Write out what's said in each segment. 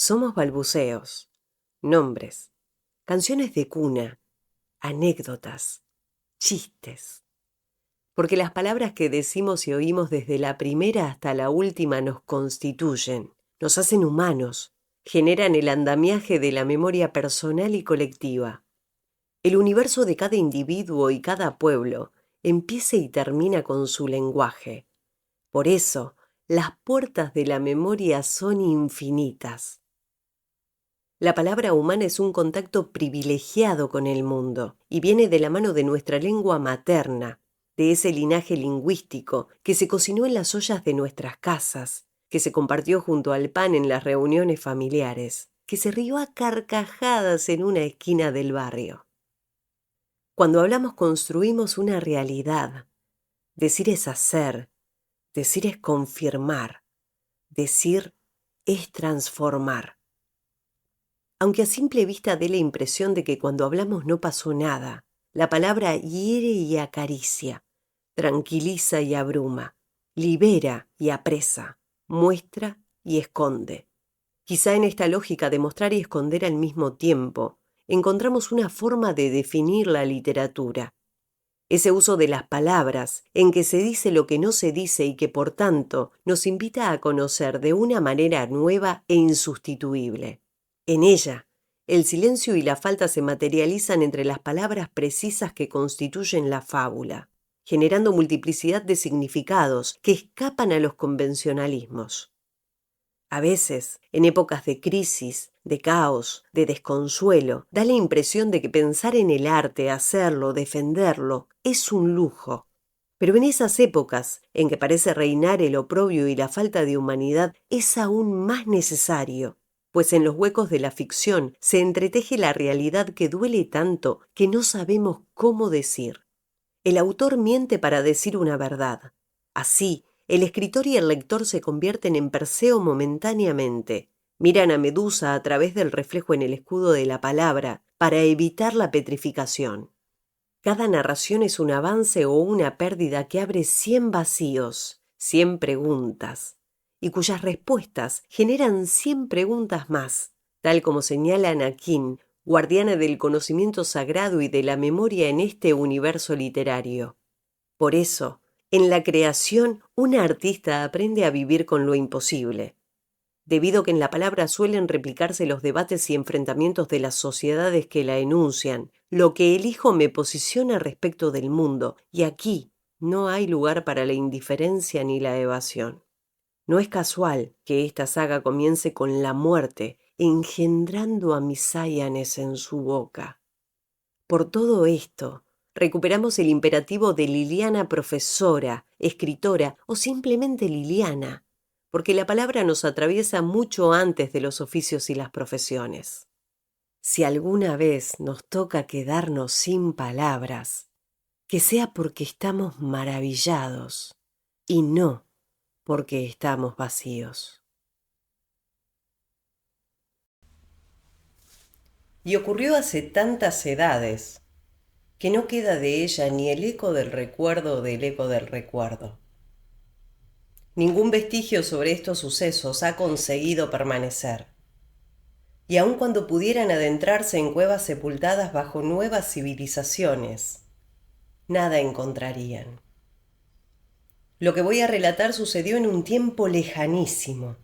Somos balbuceos, nombres, canciones de cuna, anécdotas, chistes. Porque las palabras que decimos y oímos desde la primera hasta la última nos constituyen, nos hacen humanos, generan el andamiaje de la memoria personal y colectiva. El universo de cada individuo y cada pueblo empieza y termina con su lenguaje. Por eso, las puertas de la memoria son infinitas. La palabra humana es un contacto privilegiado con el mundo y viene de la mano de nuestra lengua materna, de ese linaje lingüístico que se cocinó en las ollas de nuestras casas, que se compartió junto al pan en las reuniones familiares, que se rió a carcajadas en una esquina del barrio. Cuando hablamos construimos una realidad. Decir es hacer, decir es confirmar, decir es transformar. Aunque a simple vista dé la impresión de que cuando hablamos no pasó nada, la palabra hiere y acaricia, tranquiliza y abruma, libera y apresa, muestra y esconde. Quizá en esta lógica de mostrar y esconder al mismo tiempo, encontramos una forma de definir la literatura. Ese uso de las palabras, en que se dice lo que no se dice y que por tanto nos invita a conocer de una manera nueva e insustituible. En ella, el silencio y la falta se materializan entre las palabras precisas que constituyen la fábula, generando multiplicidad de significados que escapan a los convencionalismos. A veces, en épocas de crisis, de caos, de desconsuelo, da la impresión de que pensar en el arte, hacerlo, defenderlo, es un lujo. Pero en esas épocas, en que parece reinar el oprobio y la falta de humanidad, es aún más necesario, pues en los huecos de la ficción se entreteje la realidad que duele tanto que no sabemos cómo decir. El autor miente para decir una verdad. Así, el escritor y el lector se convierten en Perseo momentáneamente. Miran a Medusa a través del reflejo en el escudo de la palabra para evitar la petrificación. Cada narración es un avance o una pérdida que abre 100 vacíos, 100 preguntas, y cuyas respuestas generan 100 preguntas más, tal como señala Anakin, guardiana del conocimiento sagrado y de la memoria en este universo literario. Por eso, en la creación, una artista aprende a vivir con lo imposible. Debido a que en la palabra suelen replicarse los debates y enfrentamientos de las sociedades que la enuncian, lo que elijo me posiciona respecto del mundo, y aquí no hay lugar para la indiferencia ni la evasión. No es casual que esta saga comience con la muerte, engendrando a Misáyanes en su boca. Por todo esto, recuperamos el imperativo de Liliana profesora, escritora o simplemente Liliana, porque la palabra nos atraviesa mucho antes de los oficios y las profesiones. Si alguna vez nos toca quedarnos sin palabras, que sea porque estamos maravillados y no porque estamos vacíos. Y ocurrió hace tantas edades que no queda de ella ni el eco del recuerdo del eco del recuerdo. Ningún vestigio sobre estos sucesos ha conseguido permanecer. Y aun cuando pudieran adentrarse en cuevas sepultadas bajo nuevas civilizaciones, nada encontrarían. Lo que voy a relatar sucedió en un tiempo lejanísimo,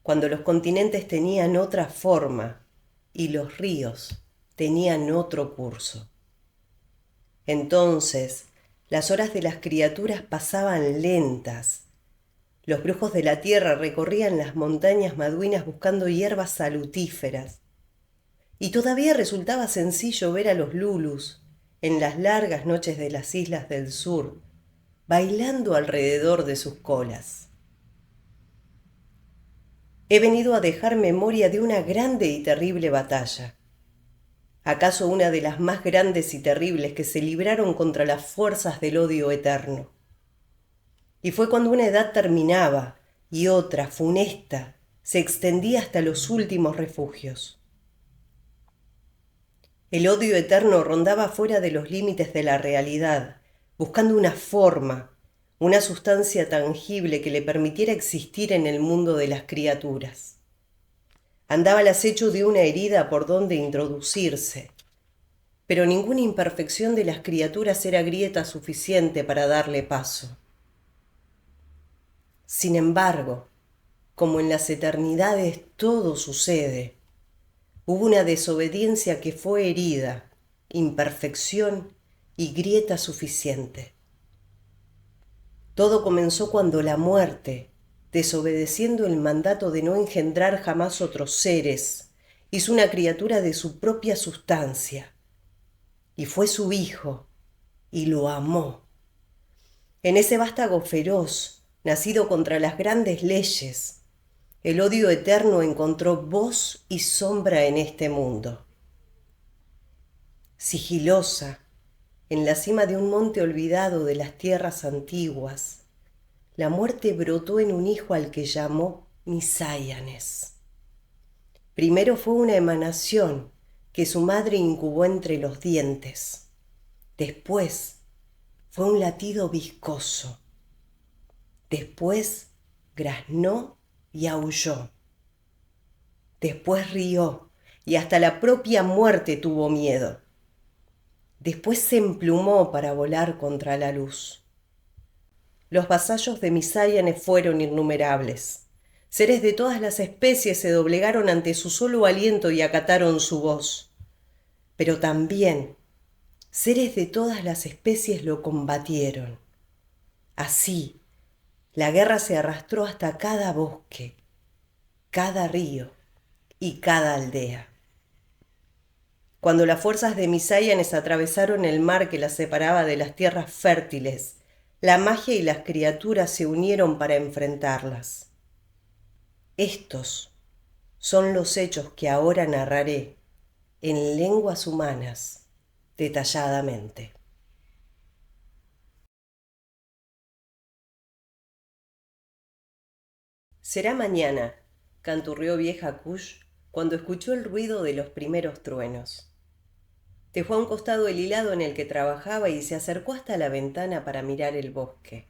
cuando los continentes tenían otra forma y los ríos tenían otro curso. Entonces, las horas de las criaturas pasaban lentas. Los brujos de la tierra recorrían las montañas maduinas buscando hierbas salutíferas. Y todavía resultaba sencillo ver a los lulus, en las largas noches de las islas del sur, bailando alrededor de sus colas. He venido a dejar memoria de una grande y terrible batalla. ¿Acaso una de las más grandes y terribles que se libraron contra las fuerzas del odio eterno? Y fue cuando una edad terminaba y otra, funesta, se extendía hasta los últimos refugios. El odio eterno rondaba fuera de los límites de la realidad, buscando una forma, una sustancia tangible que le permitiera existir en el mundo de las criaturas. Andaba al acecho de una herida por donde introducirse, pero ninguna imperfección de las criaturas era grieta suficiente para darle paso. Sin embargo, como en las eternidades todo sucede, hubo una desobediencia que fue herida, imperfección y grieta suficiente. Todo comenzó cuando la muerte, desobedeciendo el mandato de no engendrar jamás otros seres, hizo una criatura de su propia sustancia, y fue su hijo, y lo amó. En ese vástago feroz, nacido contra las grandes leyes, el odio eterno encontró voz y sombra en este mundo. Sigilosa, en la cima de un monte olvidado de las tierras antiguas, la muerte brotó en un hijo al que llamó Misáyanes. Primero fue una emanación que su madre incubó entre los dientes. Después fue un latido viscoso. Después graznó y aulló. Después rió y hasta la propia muerte tuvo miedo. Después se emplumó para volar contra la luz. Los vasallos de Misáyanes fueron innumerables. Seres de todas las especies se doblegaron ante su solo aliento y acataron su voz. Pero también seres de todas las especies lo combatieron. Así, la guerra se arrastró hasta cada bosque, cada río y cada aldea. Cuando las fuerzas de Misáyanes atravesaron el mar que las separaba de las tierras fértiles, la magia y las criaturas se unieron para enfrentarlas. Estos son los hechos que ahora narraré en lenguas humanas detalladamente. Será mañana, canturrió vieja Kush cuando escuchó el ruido de los primeros truenos. Dejó a un costado el hilado en el que trabajaba y se acercó hasta la ventana para mirar el bosque.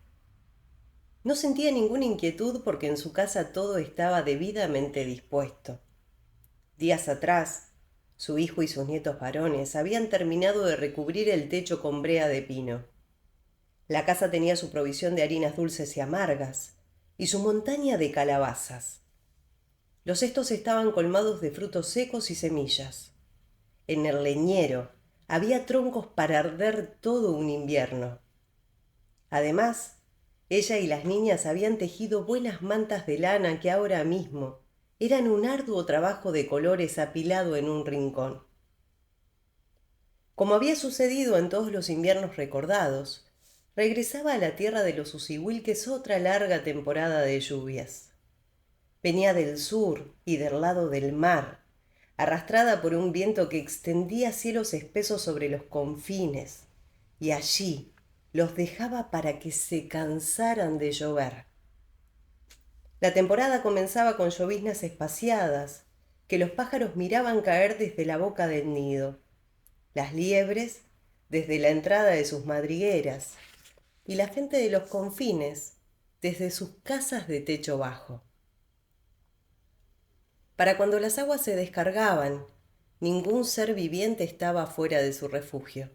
No sentía ninguna inquietud porque en su casa todo estaba debidamente dispuesto. Días atrás, su hijo y sus nietos varones habían terminado de recubrir el techo con brea de pino. La casa tenía su provisión de harinas dulces y amargas y su montaña de calabazas. Los cestos estaban colmados de frutos secos y semillas. En el leñero había troncos para arder todo un invierno. Además, ella y las niñas habían tejido buenas mantas de lana que ahora mismo eran un arduo trabajo de colores apilado en un rincón. Como había sucedido en todos los inviernos recordados, regresaba a la tierra de los Usihuilques otra larga temporada de lluvias. Venía del sur y del lado del mar, arrastrada por un viento que extendía cielos espesos sobre los confines, y allí los dejaba para que se cansaran de llover. La temporada comenzaba con lloviznas espaciadas, que los pájaros miraban caer desde la boca del nido, las liebres desde la entrada de sus madrigueras, y la gente de los confines desde sus casas de techo bajo. Para cuando las aguas se descargaban, ningún ser viviente estaba fuera de su refugio.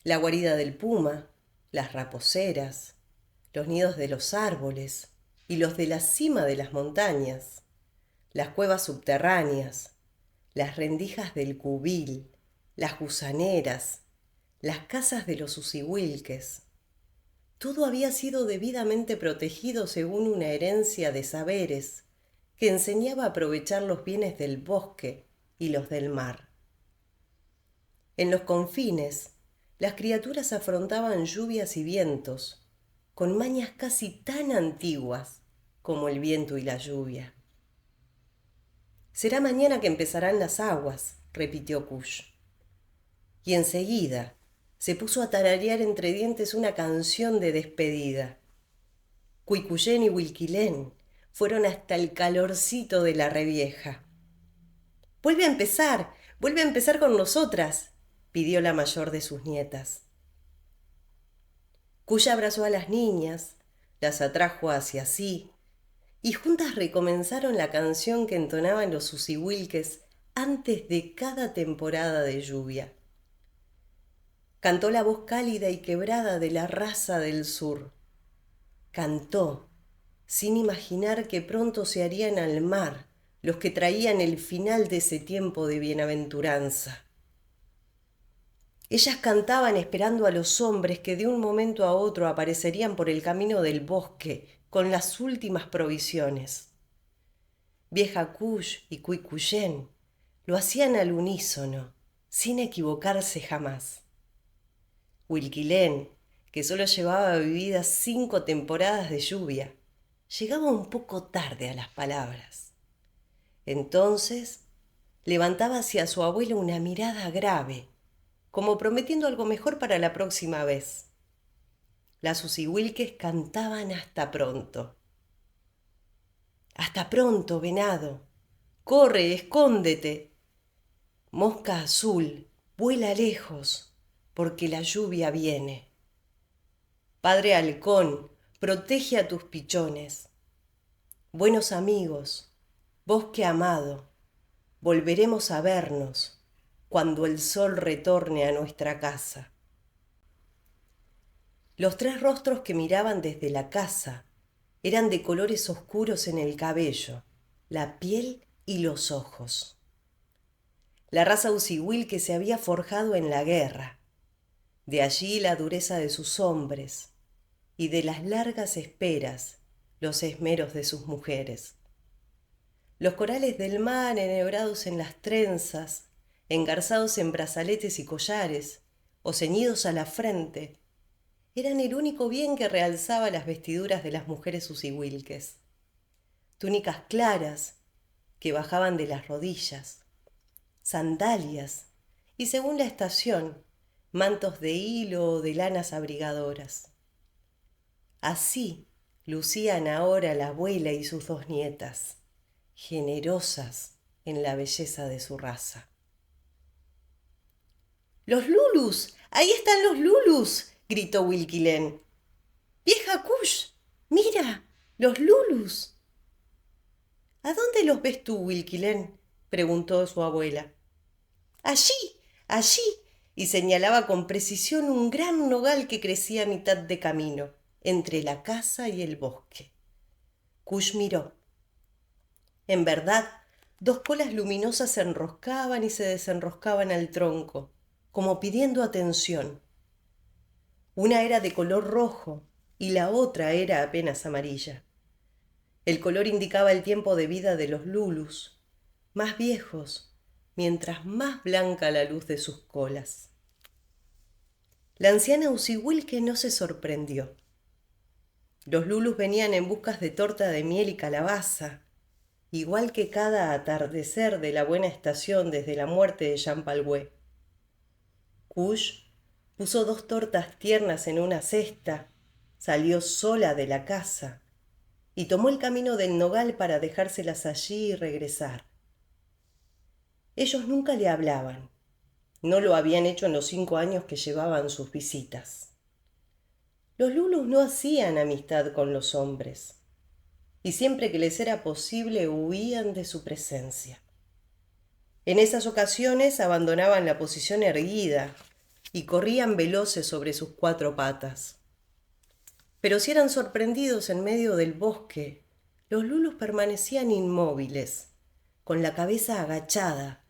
La guarida del puma, las raposeras, los nidos de los árboles y los de la cima de las montañas, las cuevas subterráneas, las rendijas del cubil, las gusaneras, las casas de los usihuilques. Todo había sido debidamente protegido según una herencia de saberes que enseñaba a aprovechar los bienes del bosque y los del mar. En los confines, las criaturas afrontaban lluvias y vientos, con mañas casi tan antiguas como el viento y la lluvia. Será mañana que empezarán las aguas, repitió Kush. Y enseguida se puso a tararear entre dientes una canción de despedida. Cuicuyén y Huilquilén fueron hasta el calorcito de la revieja. Vuelve a empezar con nosotras, pidió la mayor de sus nietas. Kush abrazó a las niñas, las atrajo hacia sí, y juntas recomenzaron la canción que entonaban los Usihuilques antes de cada temporada de lluvia. Cantó la voz cálida y quebrada de la raza del sur. Cantó, sin imaginar que pronto se harían al mar los que traían el final de ese tiempo de bienaventuranza. Ellas cantaban esperando a los hombres que de un momento a otro aparecerían por el camino del bosque con las últimas provisiones. Vieja Kush y Cuicuyén lo hacían al unísono, sin equivocarse jamás. Huilquilén, que solo llevaba vividas 5 temporadas de lluvia, llegaba un poco tarde a las palabras. Entonces levantaba hacia su abuelo una mirada grave, como prometiendo algo mejor para la próxima vez. Las Usihuilques cantaban hasta pronto. Hasta pronto, venado. Corre, escóndete. Mosca azul, vuela lejos, porque la lluvia viene. Padre halcón, protege a tus pichones. Buenos amigos, bosque amado, volveremos a vernos cuando el sol retorne a nuestra casa. Los 3 rostros que miraban desde la casa eran de colores oscuros en el cabello, la piel y los ojos. La raza Usihuil que se había forjado en la guerra, de allí la dureza de sus hombres y de las largas esperas los esmeros de sus mujeres. Los corales del mar enhebrados en las trenzas, engarzados en brazaletes y collares, o ceñidos a la frente, eran el único bien que realzaba las vestiduras de las mujeres usihuilques. Túnicas claras que bajaban de las rodillas, sandalias y, según la estación, mantos de hilo o de lanas abrigadoras. Así lucían ahora la abuela y sus 2 nietas, generosas en la belleza de su raza. ¡Los Lulus! ¡Ahí están los Lulus!, gritó Huilquilén. ¡Vieja Kush! ¡Mira! ¡Los Lulus! ¿A dónde los ves tú, Huilquilén?, preguntó su abuela. Allí, allí, y señalaba con precisión un gran nogal que crecía a mitad de camino, entre la casa y el bosque. Kush miró. En verdad, 2 colas luminosas se enroscaban y se desenroscaban al tronco, como pidiendo atención. Una era de color rojo y la otra era apenas amarilla. El color indicaba el tiempo de vida de los lulus, más viejos, mientras más blanca la luz de sus colas. La anciana Usihuilque no se sorprendió. Los lulus venían en busca de torta de miel y calabaza, igual que cada atardecer de la buena estación desde la muerte de Champalhué. Kush puso 2 tortas tiernas en una cesta, salió sola de la casa y tomó el camino del nogal para dejárselas allí y regresar. Ellos nunca le hablaban, no lo habían hecho en los 5 años que llevaban sus visitas. Los lulus no hacían amistad con los hombres, y siempre que les era posible huían de su presencia. En esas ocasiones abandonaban la posición erguida y corrían veloces sobre sus 4 patas. Pero si eran sorprendidos en medio del bosque, los lulus permanecían inmóviles, con la cabeza agachada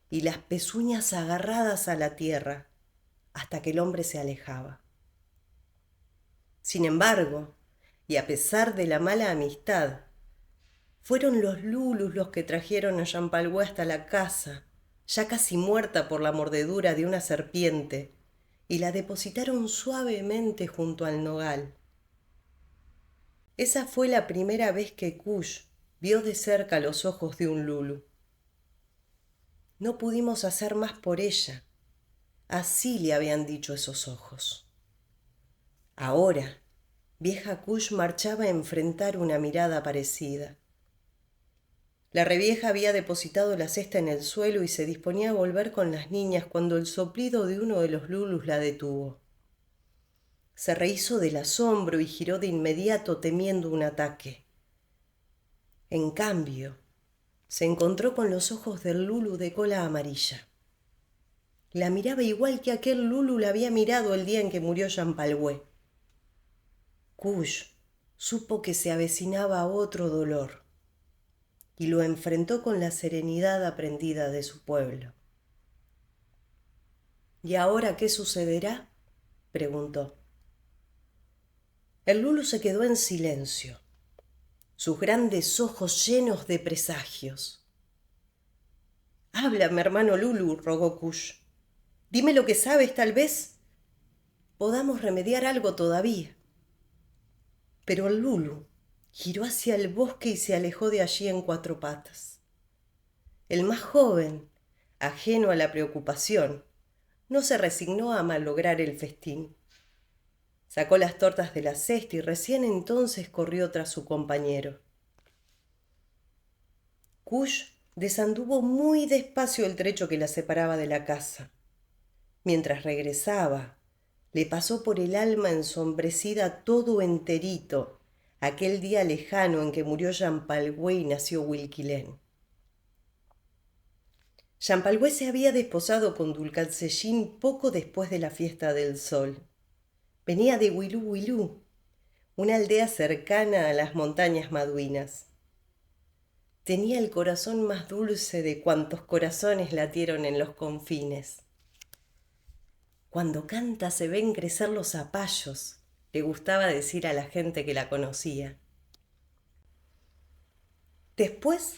y las pezuñas agarradas a la tierra, hasta que el hombre se alejaba. Sin embargo, y a pesar de la mala amistad, fueron los lulus los que trajeron a Champalhué hasta la casa, ya casi muerta por la mordedura de una serpiente, y la depositaron suavemente junto al nogal. Esa fue la primera vez que Kush vio de cerca los ojos de un lulu. No pudimos hacer más por ella, así le habían dicho esos ojos. Ahora, vieja Kush marchaba a enfrentar una mirada parecida. La revieja había depositado la cesta en el suelo y se disponía a volver con las niñas cuando el soplido de uno de los lulus la detuvo. Se rehízo del asombro y giró de inmediato temiendo un ataque. En cambio, se encontró con los ojos del Lulu de cola amarilla. La miraba igual que aquel Lulu la había mirado el día en que murió Champalhué. Kush supo que se avecinaba otro dolor y lo enfrentó con la serenidad aprendida de su pueblo. ¿Y ahora qué sucederá?, preguntó. El Lulu se quedó en silencio, sus grandes ojos llenos de presagios. Háblame, hermano Lulu, rogó Kush. Dime lo que sabes, tal vez podamos remediar algo todavía. Pero el Lulu giró hacia el bosque y se alejó de allí en cuatro patas. El más joven, ajeno a la preocupación, no se resignó a malograr el festín. Sacó las tortas de la cesta y recién entonces corrió tras su compañero. Kush desanduvo muy despacio el trecho que la separaba de la casa. Mientras regresaba, le pasó por el alma ensombrecida todo enterito aquel día lejano en que murió Champalhué y nació Huilquilén. Champalhué se había desposado con Dulcalcellín poco después de la fiesta del sol. Venía de Huilú Huilú, una aldea cercana a las montañas maduinas. Tenía el corazón más dulce de cuantos corazones latieron en los confines. Cuando canta se ven crecer los zapallos, le gustaba decir a la gente que la conocía. Después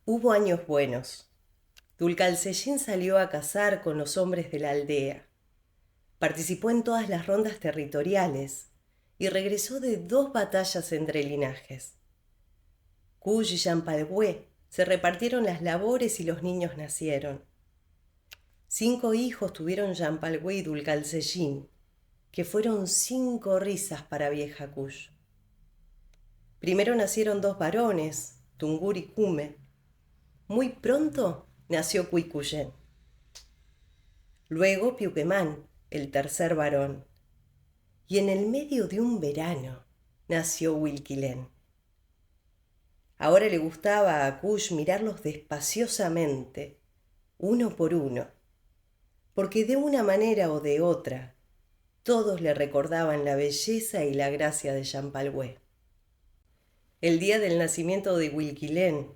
hubo años buenos. Dulcalcellín salió a cazar con los hombres de la aldea. Participó en todas las rondas territoriales y regresó de 2 batallas entre linajes. Kush y Champalhué se repartieron las labores y los niños nacieron. 5 hijos tuvieron Champalhué y Dulcalcellín, que fueron 5 risas para vieja Kush. Primero nacieron 2 varones, Tungur y Kume. Muy pronto nació Cuicuyén. Luego Piuquemán, el tercer varón. Y en el medio de un verano nació Huilquilén. Ahora le gustaba a Kush mirarlos despaciosamente, uno por uno, porque de una manera o de otra, todos le recordaban la belleza y la gracia de Champalhué. El día del nacimiento de Huilquilén,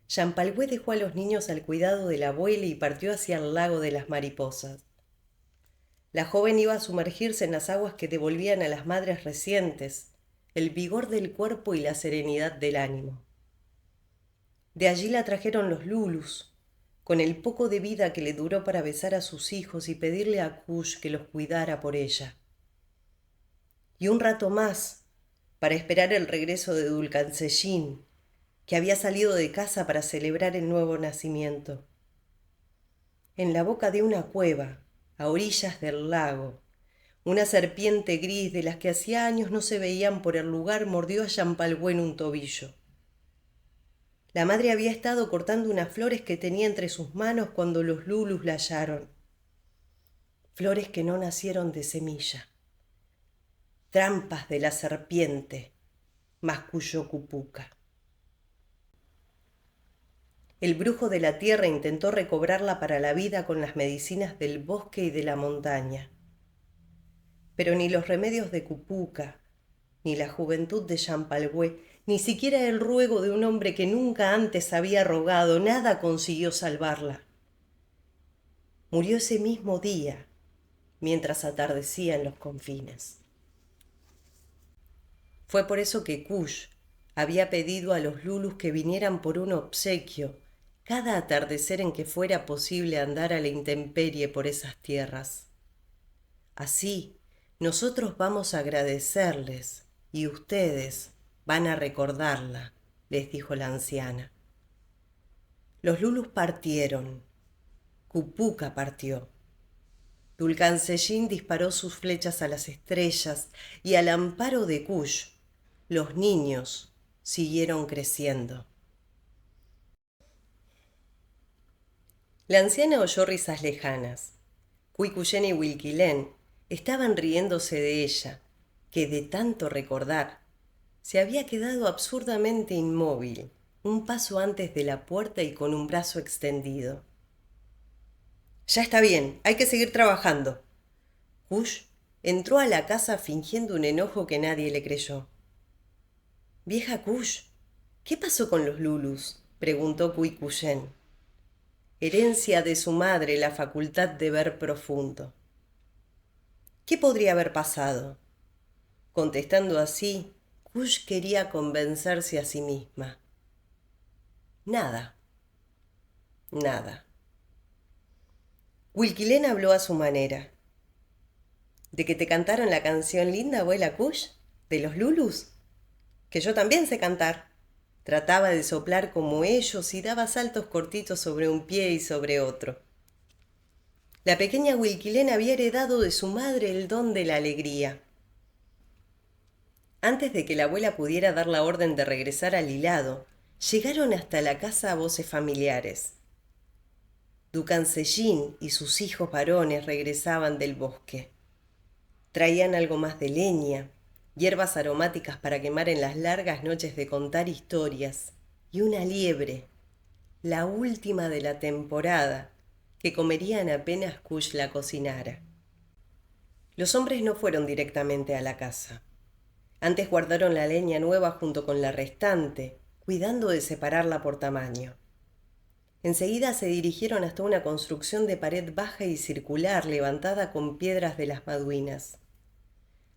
Champalhué dejó a los niños al cuidado de la abuela y partió hacia el lago de las mariposas. La joven iba a sumergirse en las aguas que devolvían a las madres recientes el vigor del cuerpo y la serenidad del ánimo. De allí la trajeron los Lulus, con el poco de vida que le duró para besar a sus hijos y pedirle a Kush que los cuidara por ella. Y un rato más, para esperar el regreso de Dulcalcellín, que había salido de casa para celebrar el nuevo nacimiento. En la boca de una cueva, a orillas del lago, una serpiente gris de las que hacía años no se veían por el lugar mordió a Champalhué en un tobillo. La madre había estado cortando unas flores que tenía entre sus manos cuando los Lulus la hallaron. Flores que no nacieron de semilla. Trampas de la serpiente, masculló Cupuca. El brujo de la tierra intentó recobrarla para la vida con las medicinas del bosque y de la montaña. Pero ni los remedios de Cupuca, ni la juventud de Champalhué, ni siquiera el ruego de un hombre que nunca antes había rogado, nada consiguió salvarla. Murió ese mismo día, mientras atardecía en los confines. Fue por eso que Kush había pedido a los Lulus que vinieran por un obsequio cada atardecer en que fuera posible andar a la intemperie por esas tierras. Así, nosotros vamos a agradecerles y ustedes van a recordarla, les dijo la anciana. Los Lulus partieron. Cupuca partió. Dulcalcellín disparó sus flechas a las estrellas y al amparo de Kush, los niños siguieron creciendo. La anciana oyó risas lejanas. Cuicuyén y Huilquilén estaban riéndose de ella, que de tanto recordar Se había quedado absurdamente inmóvil, un paso antes de la puerta y con un brazo extendido. Ya está bien, hay que seguir trabajando. Kush entró a la casa fingiendo un enojo que nadie le creyó. Vieja Kush, ¿qué pasó con los Lulus?, preguntó Kuikushen. Herencia de su madre, la facultad de ver profundo. ¿Qué podría haber pasado? Contestando así, Kush quería convencerse a sí misma. Nada. Nada. Wilquilén habló a su manera. ¿De que te cantaron la canción linda, abuela Kush? ¿De los Lulus? Que yo también sé cantar. Trataba de soplar como ellos y daba saltos cortitos sobre un pie y sobre otro. La pequeña Wilquilén había heredado de su madre el don de la alegría. Antes de que la abuela pudiera dar la orden de regresar al hilado, llegaron hasta la casa voces familiares. Ducancellín y sus hijos varones regresaban del bosque. Traían algo más de leña, hierbas aromáticas para quemar en las largas noches de contar historias, y una liebre, la última de la temporada, que comerían apenas Kush la cocinara. Los hombres no fueron directamente a la casa. Antes guardaron la leña nueva junto con la restante, cuidando de separarla por tamaño. Enseguida se dirigieron hasta una construcción de pared baja y circular levantada con piedras de las Maduinas.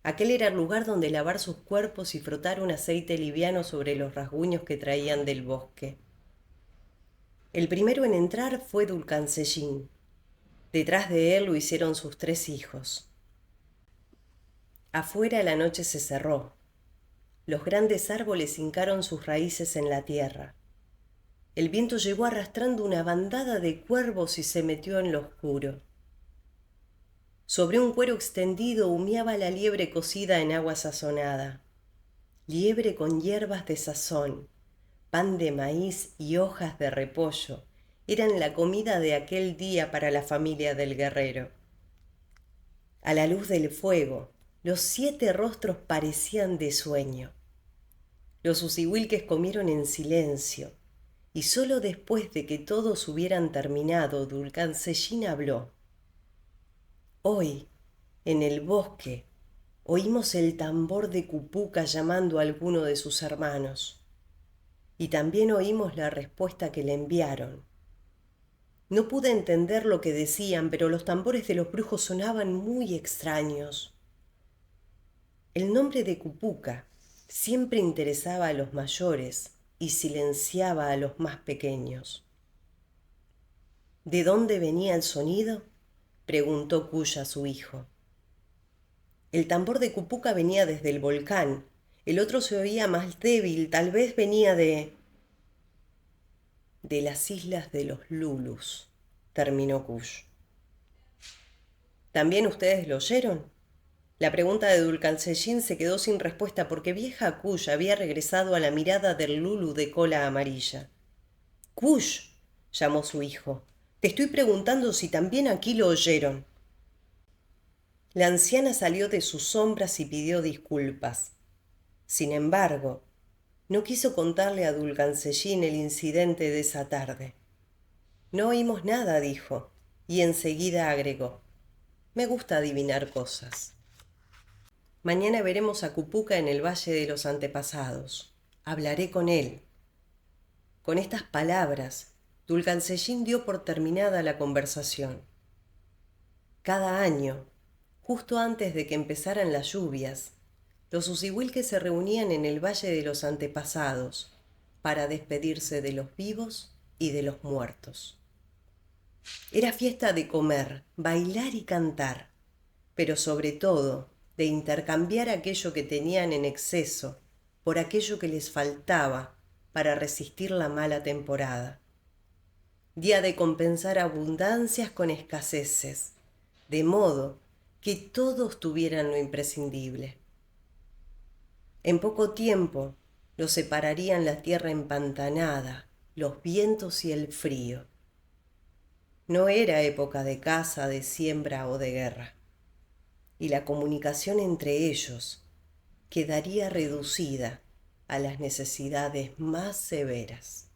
Aquel era el lugar donde lavar sus cuerpos y frotar un aceite liviano sobre los rasguños que traían del bosque. El primero en entrar fue Dulcancellín. Detrás de él lo hicieron sus 3 hijos. Afuera la noche se cerró. Los grandes árboles hincaron sus raíces en la tierra. El viento llegó arrastrando una bandada de cuervos y se metió en lo oscuro. Sobre un cuero extendido humeaba la liebre cocida en agua sazonada. Liebre con hierbas de sazón, pan de maíz y hojas de repollo eran la comida de aquel día para la familia del guerrero. A la luz del fuego, los 7 rostros parecían de sueño. Los usihuilques comieron en silencio, y sólo después de que todos hubieran terminado, Dulcancellín habló. Hoy, en el bosque, oímos el tambor de Cupuca llamando a alguno de sus hermanos, y también oímos la respuesta que le enviaron. No pude entender lo que decían, pero los tambores de los brujos sonaban muy extraños. El nombre de Cupuca siempre interesaba a los mayores y silenciaba a los más pequeños. ¿De dónde venía el sonido?, preguntó Kush a su hijo. El tambor de Cupuca venía desde el volcán. El otro se oía más débil, tal vez venía de las islas de los Lulus, terminó Kush. ¿También ustedes lo oyeron? La pregunta de Dulcancellín se quedó sin respuesta porque vieja Kush había regresado a la mirada del Lulu de cola amarilla. Kush, llamó su hijo, te estoy preguntando si también aquí lo oyeron. La anciana salió de sus sombras y pidió disculpas. Sin embargo, no quiso contarle a Dulcancellín el incidente de esa tarde. No oímos nada, dijo, y enseguida agregó. Me gusta adivinar cosas. Mañana veremos a Cupuca en el Valle de los Antepasados. Hablaré con él. Con estas palabras, Dulcancellín dio por terminada la conversación. Cada año, justo antes de que empezaran las lluvias, los usihuilques se reunían en el Valle de los Antepasados para despedirse de los vivos y de los muertos. Era fiesta de comer, bailar y cantar, pero sobre todo de intercambiar aquello que tenían en exceso por aquello que les faltaba para resistir la mala temporada. Día de compensar abundancias con escaseces, de modo que todos tuvieran lo imprescindible. En poco tiempo los separarían la tierra empantanada, los vientos y el frío. No era época de caza, de siembra o de guerra, y la comunicación entre ellos quedaría reducida a las necesidades más severas.